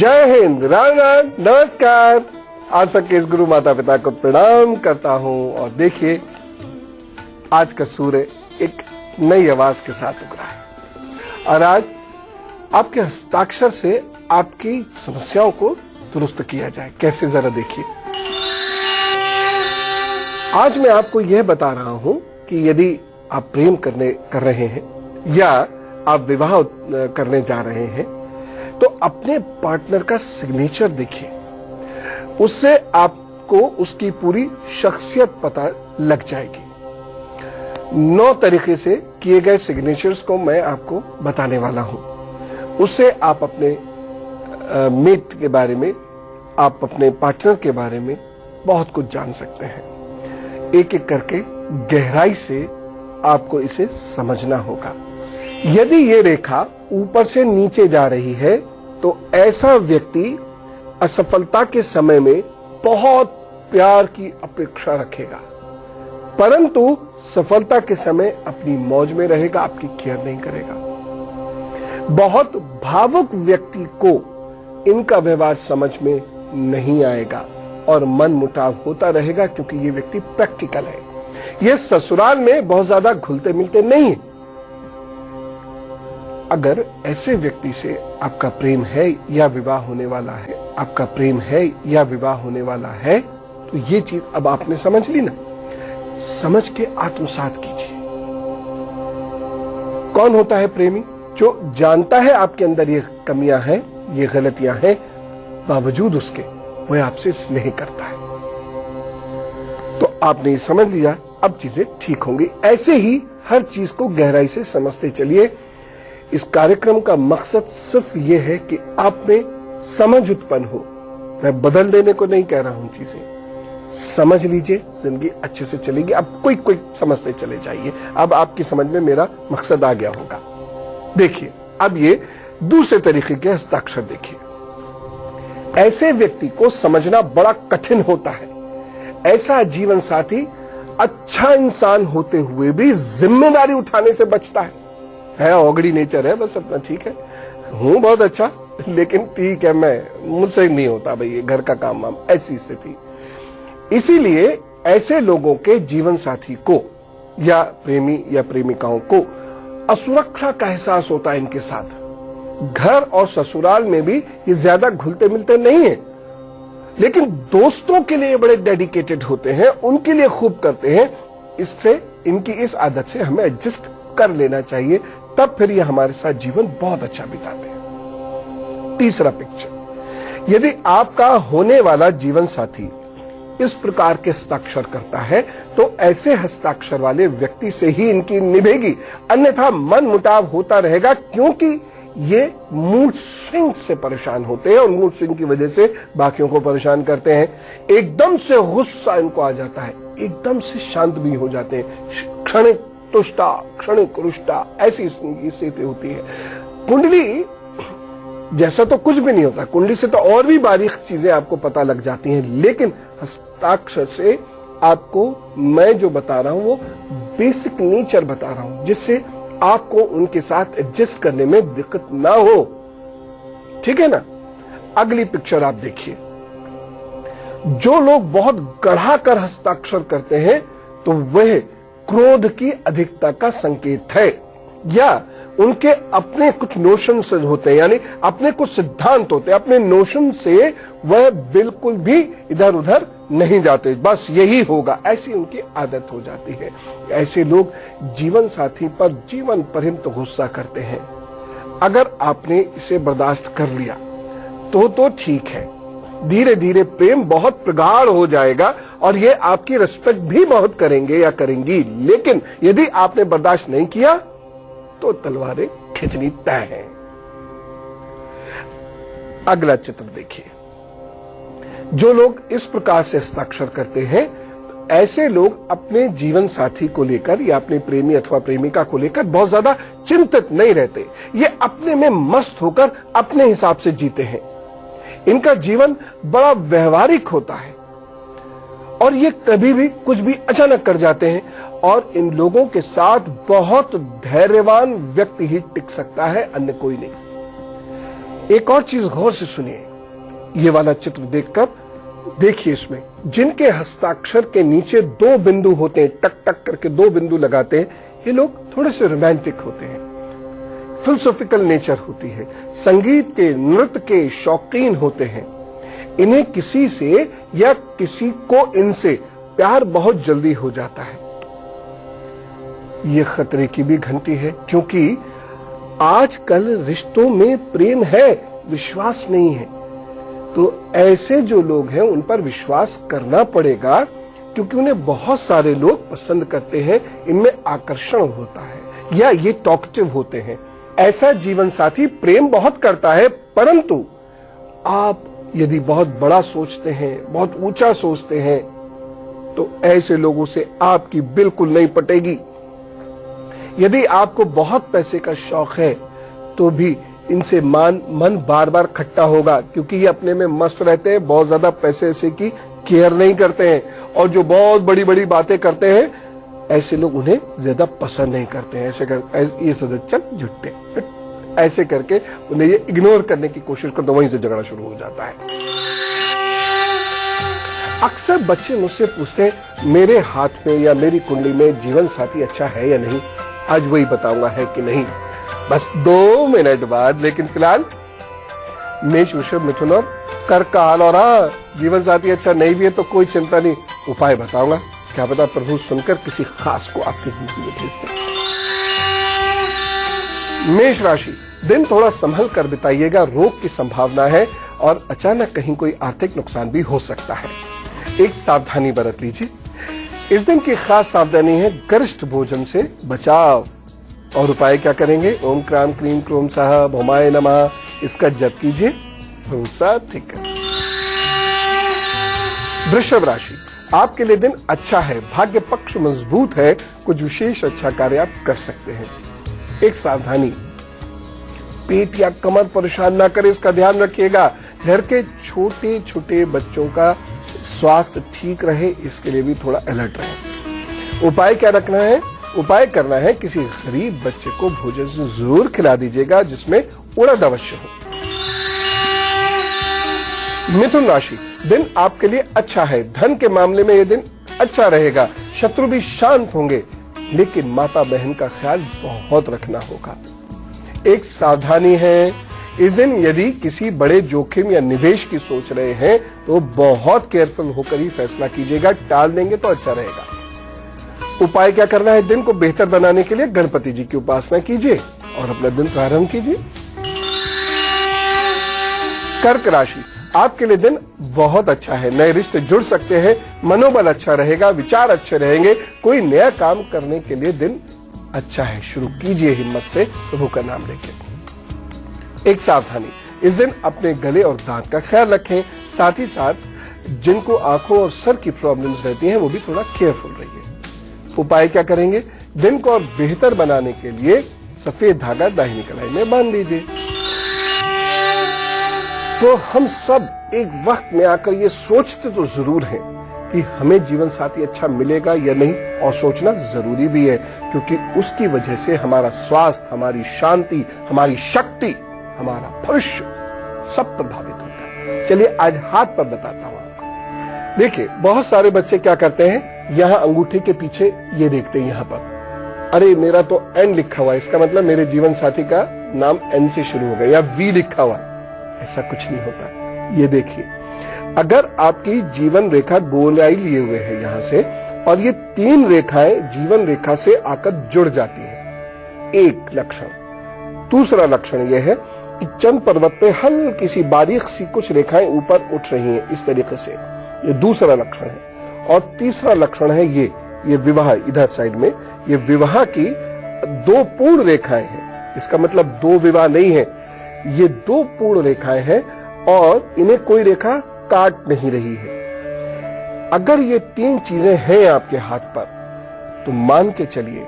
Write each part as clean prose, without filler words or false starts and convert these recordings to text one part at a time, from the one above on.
जय हिंद, राम राम, नमस्कार। आप सबके इस गुरु माता पिता को प्रणाम करता हूं। और देखिए, आज का सूर्य एक नई आवाज के साथ उग रहा है और आज आपके हस्ताक्षर से आपकी समस्याओं को दुरुस्त किया जाए। कैसे, जरा देखिए। आज मैं आपको यह बता रहा हूं कि यदि आप प्रेम कर रहे हैं या आप विवाह करने जा रहे हैं तो अपने पार्टनर का सिग्नेचर देखिए। उससे आपको उसकी पूरी शख्सियत पता लग जाएगी। 9 तरीके से किए गए सिग्नेचर्स को मैं आपको बताने वाला हूं। उससे आप अपने मेट के बारे में, आप अपने पार्टनर के बारे में बहुत कुछ जान सकते हैं। एक एक करके गहराई से आपको इसे समझना होगा। यदि ये रेखा ऊपर से नीचे जा रही है तो ऐसा व्यक्ति असफलता के समय में बहुत प्यार की अपेक्षा रखेगा, परंतु सफलता के समय अपनी मौज में रहेगा, आपकी केयर नहीं करेगा। बहुत भावुक व्यक्ति को इनका व्यवहार समझ में नहीं आएगा और मन मुटाव होता रहेगा, क्योंकि ये व्यक्ति प्रैक्टिकल है। ये ससुराल में बहुत ज्यादा घुलते मिलते नहीं है। अगर ऐसे व्यक्ति से आपका प्रेम है या विवाह होने वाला है, आपका प्रेम है या विवाह होने वाला है, तो ये चीज अब आपने समझ ली ना। समझ के आत्मसात कीजिए। कौन होता है प्रेमी? जो जानता है आपके अंदर ये कमियां हैं, ये गलतियां हैं, बावजूद उसके वह आपसे स्नेह करता है। तो आपने ये समझ लिया, अब चीजें ठीक होंगी। ऐसे ही हर चीज को गहराई से समझते चलिए। इस कार्यक्रम का मकसद सिर्फ ये है कि आप में समझ उत्पन्न हो। मैं बदल देने को नहीं कह रहा हूं चीजें। समझ लीजिए, जिंदगी अच्छे से चलेगी। अब कोई समझते चले जाइए। अब आपकी समझ में मेरा मकसद आ गया होगा। देखिए, अब ये दूसरे तरीके के हस्ताक्षर देखिए। ऐसे व्यक्ति को समझना बड़ा कठिन होता है। ऐसा जीवन साथी अच्छा इंसान होते हुए भी जिम्मेदारी उठाने से बचता है ओगड़ी नेचर है, बस अपना ठीक है, हूं बहुत अच्छा, लेकिन ठीक है, मुझसे नहीं होता भाई ये घर का काम वाम, ऐसी स्थिति। इसीलिए ऐसे लोगों के जीवन साथी को या प्रेमी या प्रेमिकाओं को असुरक्षा का एहसास होता है इनके साथ। घर और ससुराल में भी ये ज्यादा घुलते मिलते नहीं है, लेकिन दोस्तों के लिए बड़े डेडिकेटेड होते हैं, उनके लिए खूब करते हैं। इससे, इनकी इस आदत से हमें एडजस्ट कर लेना चाहिए, तब फिर ये हमारे साथ जीवन बहुत अच्छा बिताते हैं। तीसरा पिक्चर, यदि आपका होने वाला जीवन साथी इस प्रकार के हस्ताक्षर करता है तो ऐसे हस्ताक्षर वाले व्यक्ति से ही इनकी निभेगी, अन्यथा मन मुटाव होता रहेगा, क्योंकि ये मूड स्विंग से परेशान होते हैं और मूड स्विंग की वजह से बाकियों को परेशान करते हैं। एकदम से गुस्सा इनको आ जाता है, एकदम से शांत भी हो जाते हैं, क्षणिक तुष्टा क्षणिक रुष्टा, ऐसी स्थिति होती है। कुंडली जैसा तो कुछ भी नहीं होता, कुंडली से तो और भी बारीक चीजें आपको पता लग जाती हैं, लेकिन हस्ताक्षर से आपको मैं जो बता रहा हूं वो बेसिक नेचर बता रहा हूं, जिससे आपको उनके साथ एडजस्ट करने में दिक्कत ना हो। ठीक है ना। अगली पिक्चर आप देखिए। जो लोग बहुत गढ़ा कर हस्ताक्षर करते हैं तो वह क्रोध की अधिकता का संकेत है, या उनके अपने कुछ नोशंस होते हैं, यानी अपने कुछ सिद्धांत होते हैं। अपने नोशन से वह बिल्कुल भी इधर उधर नहीं जाते, बस यही होगा, ऐसी उनकी आदत हो जाती है। ऐसे लोग जीवन साथी पर जीवन पर्यंत गुस्सा करते हैं। अगर आपने इसे बर्दाश्त कर लिया तो ठीक है। धीरे धीरे प्रेम बहुत प्रगाढ़ हो जाएगा और ये आपकी रिस्पेक्ट भी बहुत करेंगे या करेंगी। लेकिन यदि आपने बर्दाश्त नहीं किया तो तलवारें खींचनी तय है। अगला चित्र देखिए। जो लोग इस प्रकार से हस्ताक्षर करते हैं, ऐसे लोग अपने जीवन साथी को लेकर या अपने प्रेमी अथवा प्रेमिका को लेकर बहुत ज्यादा चिंतित नहीं रहते। ये अपने में मस्त होकर अपने हिसाब से जीते हैं। इनका जीवन बड़ा व्यवहारिक होता है और ये कभी भी कुछ भी अचानक कर जाते हैं, और इन लोगों के साथ बहुत धैर्यवान व्यक्ति ही टिक सकता है, अन्य कोई नहीं। एक और चीज गौर से सुनिए। ये वाला चित्र देखकर देखिए, इसमें जिनके हस्ताक्षर के नीचे 2 बिंदु होते हैं, टक टक करके 2 बिंदु लगाते हैं, ये लोग थोड़े से रोमांटिक होते हैं, फिलोसॉफिकल नेचर होती है, संगीत के, नृत्य के शौकीन होते हैं। इन्हें किसी से या किसी को इनसे प्यार बहुत जल्दी हो जाता है। यह खतरे की भी घंटी है, क्योंकि आजकल रिश्तों में प्रेम है, विश्वास नहीं है। तो ऐसे जो लोग हैं उन पर विश्वास करना पड़ेगा, क्योंकि उन्हें बहुत सारे लोग पसंद करते हैं, इनमें आकर्षण होता है या ये टॉकटिव होते हैं। ऐसा जीवन साथी प्रेम बहुत करता है, परंतु आप यदि बहुत बड़ा सोचते हैं, बहुत ऊंचा सोचते हैं, तो ऐसे लोगों से आपकी बिल्कुल नहीं पटेगी। यदि आपको बहुत पैसे का शौक है तो भी इनसे मन बार बार खट्टा होगा, क्योंकि ये अपने में मस्त रहते हैं, बहुत ज्यादा पैसे से की केयर नहीं करते हैं, और जो बहुत बड़ी बड़ी बातें करते हैं ऐसे लोग उन्हें ज्यादा पसंद नहीं करते हैं। ये सोचे चल झुट्टे, ऐसे करके उन्हें ये इग्नोर करने की कोशिश करते, तो वहीं से झगड़ा शुरू हो जाता है। अक्सर बच्चे मुझसे पूछते हैं मेरे हाथ में या मेरी कुंडली में जीवन साथी अच्छा है या नहीं। आज वही बताऊंगा है कि नहीं, बस 2 मिनट बाद। लेकिन फिलहाल मेष, वृषभ, मिथुन और कर्क का हाल, और हाँ, जीवन साथी अच्छा नहीं भी है तो कोई चिंता नहीं, उपाय बताऊंगा। क्या पता प्रभु सुनकर किसी खास को आपकी जिंदगी में भेज दे। मेष राशि, दिन थोड़ा संभल कर बिताइएगा, रोग की संभावना है और अचानक कहीं कोई आर्थिक नुकसान भी हो सकता है। एक सावधानी बरत लीजिए। इस दिन की खास सावधानी है गरिष्ठ भोजन से बचाव। और उपाय क्या करेंगे? ओम क्राम क्रीम क्रोम साह भौमाय नमः, इसका जप कीजिए, भरोसा ठीक है। वृषभ राशि, आपके लिए दिन अच्छा है, भाग्य पक्ष मजबूत है, कुछ विशेष अच्छा कार्य आप कर सकते हैं। एक सावधानी, पेट या कमर परेशान ना करे, इसका ध्यान रखिएगा। घर के छोटे छोटे बच्चों का स्वास्थ्य ठीक रहे, इसके लिए भी थोड़ा अलर्ट रहे। उपाय क्या रखना है? उपाय करना है किसी गरीब बच्चे को भोजन से जरूर खिला दीजिएगा जिसमें उड़द अवश्य हो। मिथुन राशि, दिन आपके लिए अच्छा है, धन के मामले में यह दिन अच्छा रहेगा, शत्रु भी शांत होंगे, लेकिन माता बहन का ख्याल बहुत रखना होगा। एक सावधानी है, इस दिन यदि किसी बड़े जोखिम या निवेश की सोच रहे हैं तो बहुत केयरफुल होकर ही फैसला कीजिएगा, टाल देंगे तो अच्छा रहेगा। उपाय क्या करना है? दिन को बेहतर बनाने के लिए गणपति जी की उपासना कीजिए और अपना दिन प्रारंभ कीजिए। कर्क राशि, आपके लिए दिन बहुत अच्छा है, नए रिश्ते जुड़ सकते हैं, मनोबल अच्छा रहेगा, विचार अच्छे रहेंगे, कोई नया काम करने के लिए दिन अच्छा है, शुरू कीजिए हिम्मत से, प्रभु का नाम लेके। एक सावधानी, इस दिन अपने गले और दांत का ख्याल रखें, साथ ही साथ जिनको आंखों और सर की प्रॉब्लम्स रहती हैं वो भी थोड़ा केयरफुल रहिए। उपाय क्या करेंगे? दिन को और बेहतर बनाने के लिए सफेद धागा दाहिनी कलाई में बांध लीजिए। तो हम सब एक वक्त में आकर ये सोचते तो जरूर हैं कि हमें जीवन साथी अच्छा मिलेगा या नहीं, और सोचना जरूरी भी है, क्योंकि उसकी वजह से हमारा स्वास्थ्य, हमारी शांति, हमारी शक्ति, हमारा भविष्य सब प्रभावित होता है। चलिए आज हाथ पर बताता हूं आपको। देखिए, बहुत सारे बच्चे क्या करते हैं, यहां अंगूठे के पीछे ये देखते हैं, यहां पर अरे मेरा तो एन लिखा हुआ है, इसका मतलब मेरे जीवन साथी का नाम एन से शुरू हो गया, या वी लिखा हुआ है। ऐसा कुछ नहीं होता। ये देखिए, अगर आपकी जीवन रेखा गोलाई लिए हुए है यहां से, और ये 3 रेखाएं जीवन रेखा से आकर जुड़ जाती हैं, एक लक्षण। दूसरा लक्षण यह है कि चंद्र पर्वत पे हल्की सी बारीक सी कुछ रेखाएं ऊपर उठ रही हैं इस तरीके से, ये दूसरा लक्षण है। और तीसरा लक्षण है ये विवाह, इधर साइड में ये विवाह की 2 पूर्ण रेखाएं हैं। इसका मतलब 2 विवाह नहीं है, ये 2 पूर्ण रेखाएं हैं और इन्हें कोई रेखा काट नहीं रही है। अगर ये 3 चीजें हैं आपके हाथ पर, तो मान के चलिए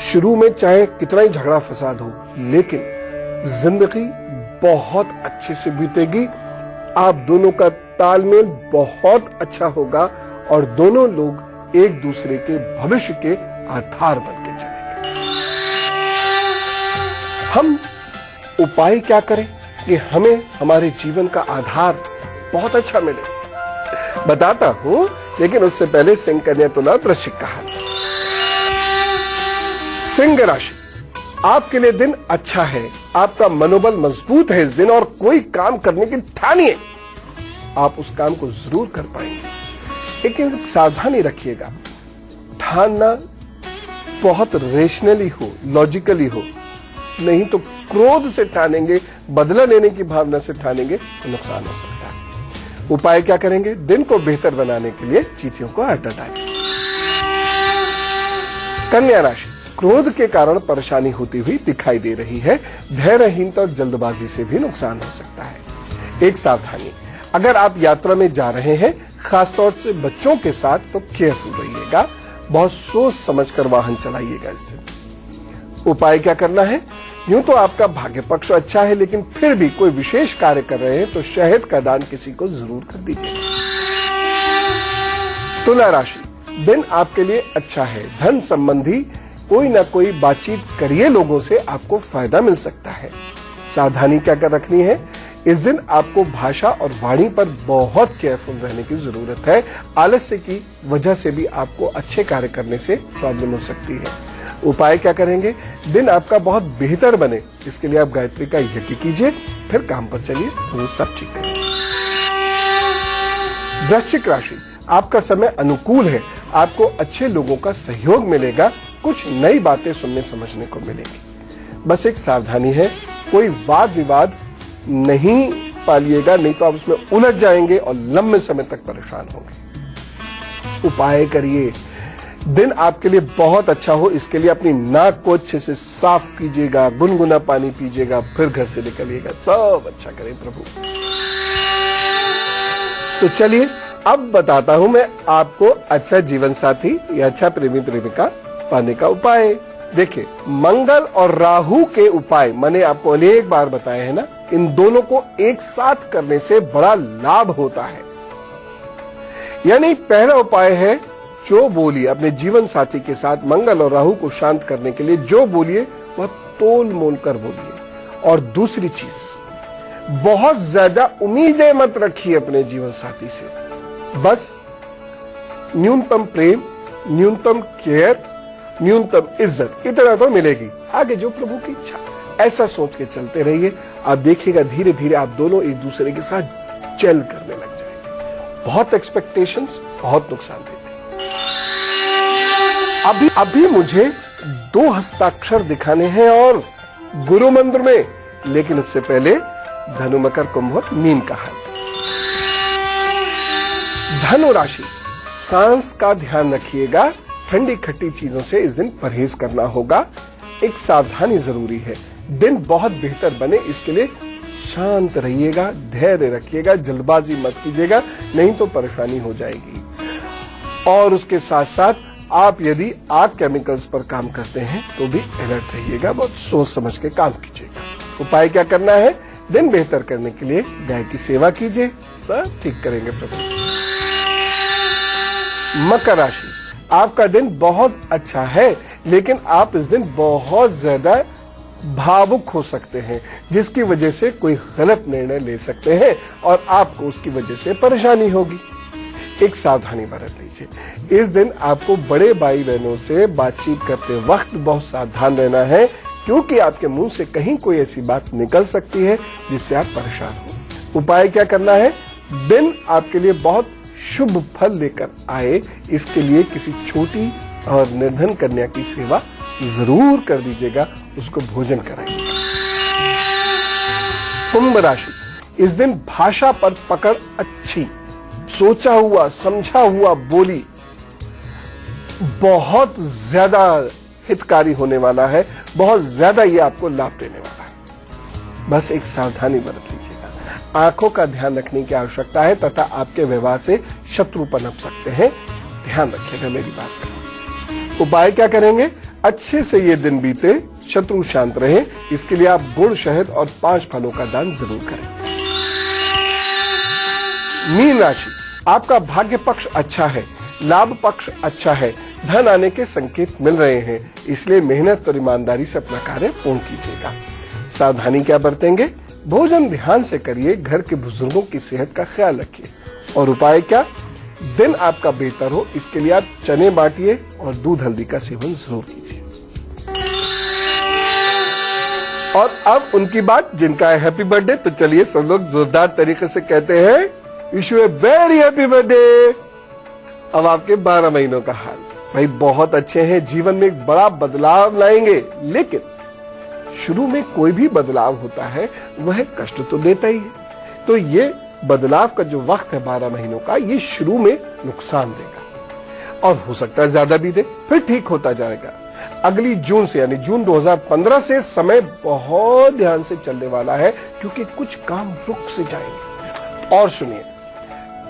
शुरू में चाहे कितना ही झगड़ा फसाद हो, लेकिन जिंदगी बहुत अच्छे से बीतेगी, आप दोनों का तालमेल बहुत अच्छा होगा और दोनों लोग एक दूसरे के भविष्य के आधार बनकर चलेंगे। हम उपाय क्या करें? कि हमें हमारे जीवन का आधार बहुत अच्छा मिले। बताता हूं, लेकिन उससे पहले सिंह, कन्या, तुला और वृश्चिक का हाल। सिंह राशि, आपके लिए दिन अच्छा है। आपका मनोबल मजबूत है इस दिन और कोई काम करने की ठानिए, आप उस काम को जरूर कर पाएंगे। लेकिन सावधानी रखिएगा, ठानना बहुत रेशनली हो, लॉजिकली हो, नहीं तो क्रोध से ठानेंगे, बदला लेने की भावना से ठानेंगे तो नुकसान हो सकता है। उपाय क्या करेंगे? दिन को बेहतर बनाने के लिए चींटियों को आटा डालें। कन्या राशि, क्रोध के कारण परेशानी होती हुई दिखाई दे रही है। धैर्यहीनता और जल्दबाजी से भी नुकसान हो सकता है। एक सावधानी, अगर आप यात्रा में जा रहे हैं, खासतौर से बच्चों के साथ, तो केयरफुल रहिएगा। बहुत सोच समझकर वाहन चलाइएगा इस दिन। उपाय क्या करना है? यूं तो आपका भाग्य पक्ष अच्छा है, लेकिन फिर भी कोई विशेष कार्य कर रहे हैं तो शहद का दान किसी को जरूर कर दीजिए। तुला राशि, दिन आपके लिए अच्छा है। धन संबंधी कोई ना कोई बातचीत करिए, लोगों से आपको फायदा मिल सकता है। सावधानी क्या कर रखनी है? इस दिन आपको भाषा और वाणी पर बहुत केयरफुल रहने की जरूरत है। आलस्य की वजह से भी आपको अच्छे कार्य करने से प्रॉब्लम हो सकती है। उपाय क्या करेंगे? दिन आपका बहुत बेहतर बने, इसके लिए आप गायत्री का यज्ञ कीजिए, फिर काम पर चलिए, तो सब ठीक है। वृश्चिक राशि, आपका समय अनुकूल है। आपको अच्छे लोगों का सहयोग मिलेगा। कुछ नई बातें सुनने समझने को मिलेंगी। बस एक सावधानी है, कोई वाद विवाद नहीं पालिएगा, नहीं तो आप उसमें उलझ जाएंगे और लंबे समय तक परेशान होंगे। उपाय करिए, दिन आपके लिए बहुत अच्छा हो, इसके लिए अपनी नाक को अच्छे से साफ कीजिएगा, गुनगुना पानी पीजिएगा, फिर घर से निकलिएगा। सब अच्छा करें प्रभु। तो चलिए अब बताता हूं मैं आपको अच्छा जीवन साथी या अच्छा प्रेमी प्रेमिका पाने का उपाय। देखिए, मंगल और राहु के उपाय मैंने आपको अनेक बार बताए हैं ना, इन दोनों को एक साथ करने से बड़ा लाभ होता है। यानी पहला उपाय है, जो बोलिए अपने जीवन साथी के साथ मंगल और राहु को शांत करने के लिए जो बोलिए वह तोल मोल कर बोलिए। और दूसरी चीज, बहुत ज्यादा उम्मीदें मत रखिए अपने जीवन साथी से। बस न्यूनतम प्रेम, न्यूनतम केयर, न्यूनतम इज्जत, इतना तो मिलेगी, आगे जो प्रभु की इच्छा। ऐसा सोच के चलते रहिए। आप देखिएगा धीरे धीरे आप दोनों एक दूसरे के साथ जेल करने लग जाएंगे। बहुत एक्सपेक्टेशंस बहुत नुकसान देते हैं। अभी मुझे 2 हस्ताक्षर दिखाने हैं और गुरु मंत्र में, लेकिन इससे पहले धनु, मकर, कुंभ और मीन का हाल। धनु राशि, सांस का ध्यान रखिएगा। ठंडी खट्टी चीजों से इस दिन परहेज करना होगा। एक सावधानी जरूरी है, दिन बहुत बेहतर बने इसके लिए शांत रहिएगा, धैर्य रखिएगा, जल्दबाजी मत कीजिएगा, नहीं तो परेशानी हो जाएगी। और उसके साथ साथ आप यदि आग केमिकल्स पर काम करते हैं तो भी अलर्ट रहिएगा, बहुत सोच समझ के काम कीजिएगा। उपाय क्या करना है? दिन बेहतर करने के लिए गाय की सेवा कीजिए, सब ठीक करेंगे प्रभु। मकर राशि, आपका दिन बहुत अच्छा है, लेकिन आप इस दिन बहुत ज्यादा भावुक हो सकते हैं, जिसकी वजह से कोई गलत निर्णय ले सकते हैं और आपको उसकी वजह से परेशानी होगी। एक सावधानी बरत लीजिए। इस दिन आपको बड़े भाई बहनों से बातचीत करते वक्त बहुत सावधान रहना है, क्योंकि आपके मुंह से कहीं कोई ऐसी बात निकल सकती है जिससे आप परेशान हो। उपाय क्या करना है? दिन आपके लिए बहुत शुभ फल लेकर आए, इसके लिए किसी छोटी और निर्धन कन्या की सेवा जरूर कर दीजिएगा, उसको भोजन कराइएगा। कुंभ राशि, इस दिन भाषा पर पकड़ अच्छी, सोचा हुआ समझा हुआ बोली बहुत ज्यादा हितकारी होने वाला है, बहुत ज्यादा ये आपको लाभ देने वाला है। बस एक सावधानी बरत लीजिएगा। आंखों का ध्यान रखने की आवश्यकता है तथा आपके व्यवहार से शत्रु पनप सकते हैं, ध्यान रखिएगा मेरी बात का। उपाय क्या करेंगे? अच्छे से ये दिन बीते, शत्रु शांत रहे, इसके लिए आप गुड़, शहद और 5 फलों का दान जरूर करें। मीन राशि, आपका भाग्य पक्ष अच्छा है, लाभ पक्ष अच्छा है, धन आने के संकेत मिल रहे हैं, इसलिए मेहनत और ईमानदारी से अपना कार्य पूर्ण कीजिएगा। सावधानी क्या बरतेंगे? भोजन ध्यान से करिए, घर के बुजुर्गों की सेहत का ख्याल रखिए। और उपाय क्या? दिन आपका बेहतर हो इसके लिए आप चने बांटिए और दूध हल्दी का सेवन जरूर कीजिए। और अब उनकी बात, जिनका है हैप्पी बर्थडे, तो चलिए सब लोग जोरदार तरीके से कहते हैं wish U a very happy birthday. अब आपके 12 महीनों का हाल, भाई बहुत अच्छे हैं, जीवन में एक बड़ा बदलाव लाएंगे। लेकिन शुरू में कोई भी बदलाव होता है वह कष्ट तो देता ही है। तो ये बदलाव का जो वक्त है 12 महीनों का, ये शुरू में नुकसान देगा और हो सकता है ज्यादा भी दे, फिर ठीक होता जाएगा। अगली जून से यानी जून 2015 से समय बहुत ध्यान से चलने वाला है, क्योंकि कुछ काम रुक से जाएंगे। और सुनिए,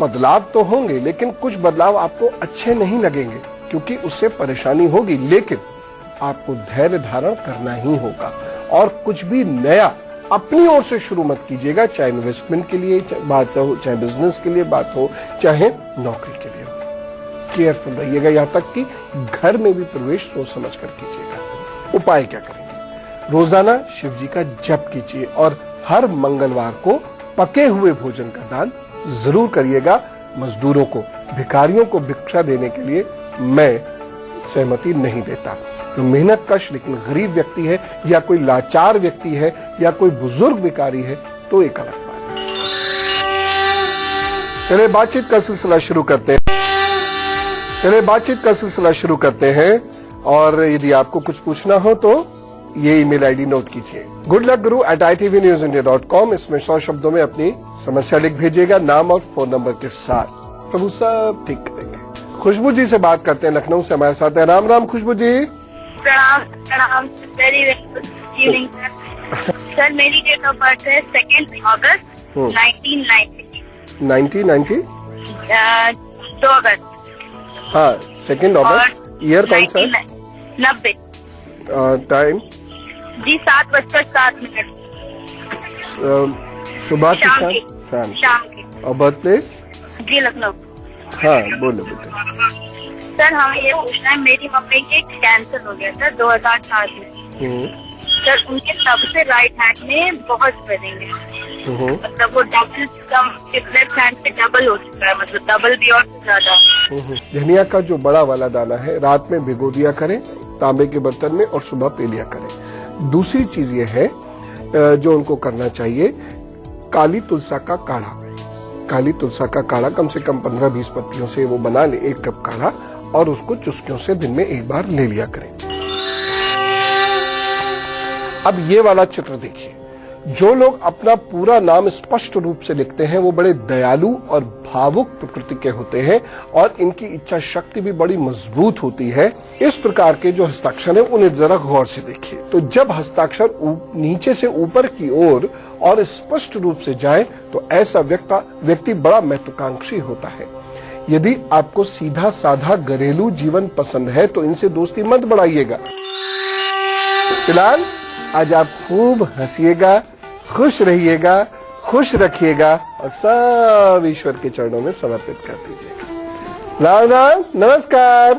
बदलाव तो होंगे लेकिन कुछ बदलाव आपको अच्छे नहीं लगेंगे, क्योंकि उससे परेशानी होगी। लेकिन आपको धैर्य धारण करना ही होगा और कुछ भी नया अपनी ओर से शुरू मत कीजिएगा, चाहे इन्वेस्टमेंट के लिए बात हो, चाहे बिजनेस के लिए बात हो, चाहे नौकरी के लिए हो। केयरफुल रहिएगा, यहां तक कि घर में भी प्रवेश सोच समझ कर कीजिएगा। उपाय क्या करेंगे? रोजाना शिव जी का जप कीजिए और हर मंगलवार को पके हुए भोजन का दान जरूर करिएगा। मजदूरों को, भिखारियों को भिक्षा देने के लिए मैं सहमति नहीं देता। जो मेहनत कश लेकिन गरीब व्यक्ति है, या कोई लाचार व्यक्ति है, या कोई बुजुर्ग भिखारी है, तो एक अलग बात है। चलिए बातचीत का सिलसिला शुरू करते हैं। और यदि आपको कुछ पूछना हो तो ये ईमेल आईडी नोट कीजिए, goodluckguru@itvnewsindia.com। इसमें 100 शब्दों में अपनी समस्या लिख भेजिएगा, नाम और फोन नंबर के साथ। प्रभु सब ठीक करेंगे। खुशबू जी से बात करते हैं, लखनऊ से हमारे साथ है। राम राम खुशबू जी। प्रणाम। Very evening sir. मेरी डेट ऑफ बर्थ है 2 अगस्त 1990। 1990? 2 अगस्त। हाँ, 2 अगस्त। ईयर कौन सा है? 90। टाइम जी 7:07। सुबह की शाम की। और बर्थ प्लेस? जी लखनऊ। हाँ बोलो बेटे। सर हमें ये पूछना है, मेरी मम्मी के कैंसर हो गया सर 2004 में। सर उनके तब से राइट हैंड में बहुत स्वेलिंग है, मतलब वो डबल, लेफ्ट हैंड पे डबल हो चुका है, मतलब डबल भी और ज्यादा। धनिया का जो बड़ा वाला दाना है रात में भिगो दिया करें तांबे के बर्तन में और सुबह पी लिया करें। दूसरी चीज ये है जो उनको करना चाहिए, काली तुलसा का काढ़ा। काली तुलसा का काढ़ा कम से कम 15-20 पत्तियों से वो बना ले, 1 कप काढ़ा, और उसको चुस्कियों से दिन में 1 बार ले लिया करें। अब ये वाला चित्र देखिए, जो लोग अपना पूरा नाम स्पष्ट रूप से लिखते हैं वो बड़े दयालु और भावुक प्रकृति के होते हैं और इनकी इच्छा शक्ति भी बड़ी मजबूत होती है। इस प्रकार के जो हस्ताक्षर हैं उन्हें जरा गौर से देखिए। तो जब हस्ताक्षर नीचे से ऊपर की ओर और स्पष्ट रूप से जाए तो ऐसा व्यक्ति बड़ा महत्वाकांक्षी होता है। यदि आपको सीधा साधा घरेलू जीवन पसंद है तो इनसे दोस्ती मत बढ़ाइएगा। फिलहाल आज आप खूब हंसिएगा, खुश रहिएगा, खुश रखिएगा और सब ईश्वर के चरणों में समर्पित कर दीजिएगा। राम राम, नमस्कार।